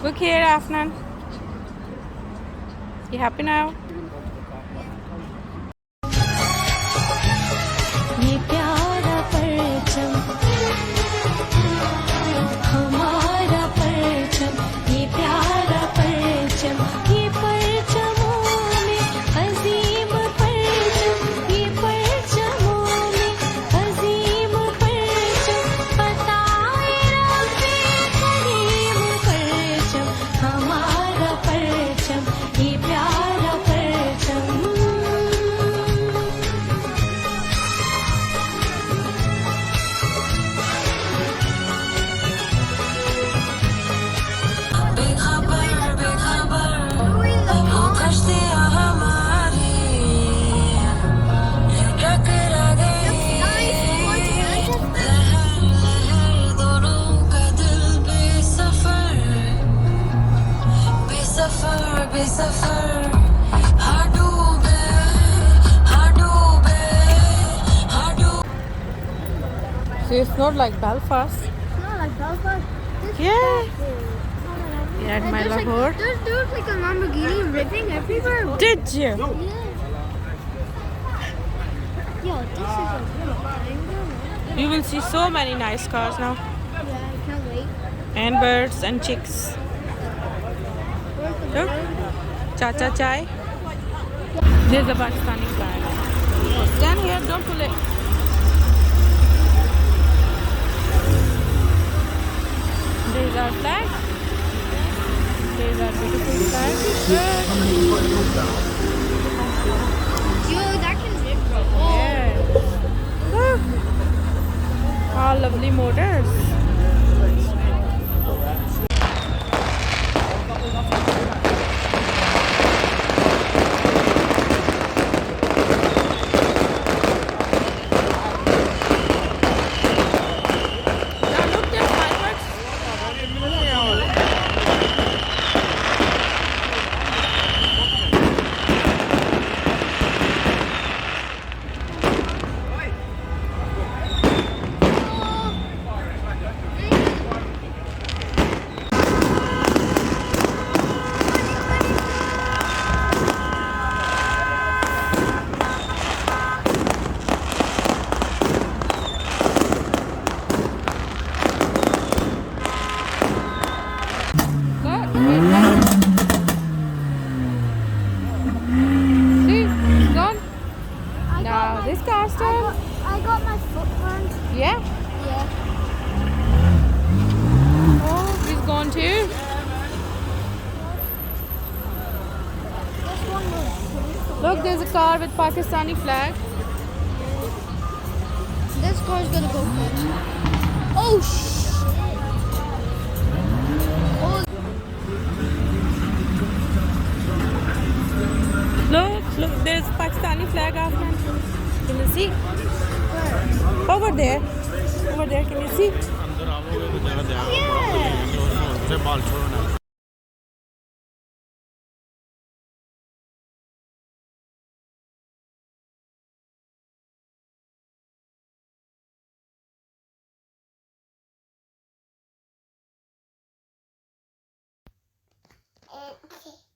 Look here, Afnan. You happy now? ये प्यारा परचम हमारा परचम ये प्यारा परचम ये परचमों में अजीम परचम ये परचमों में अजीम परचम बताए रब्बे करीम परचम हमारा परचम ये प्यारा परचम So it's not like Belfast. Not like Belfast. Yeah. Yeah, at my Lahore. There's like a Lamborghini ripping everywhere. Did you? Yeah. Yo, this is a good thing. You will see so many nice cars now. Yeah, I can't wait. And birds and chicks. Where's the Look. bird? Cha-cha chai. There's the Pakistani flag. Stand here, don't pull it. There's our flag. There's our beautiful flag. Yo, that can rip. Yeah. Look. All lovely motors. Now look, there's fireworks. Look. See, it's gone. Now this car's turn. I got my foot burned. Yeah. Yeah. Oh, he's gone too. This one was. Look, there's a car with Pakistani flag. This car's gonna go first. Oh, Look, there's a Pakistani flag, Afnan. Can you see? Over there. Over there, can you see? yeah.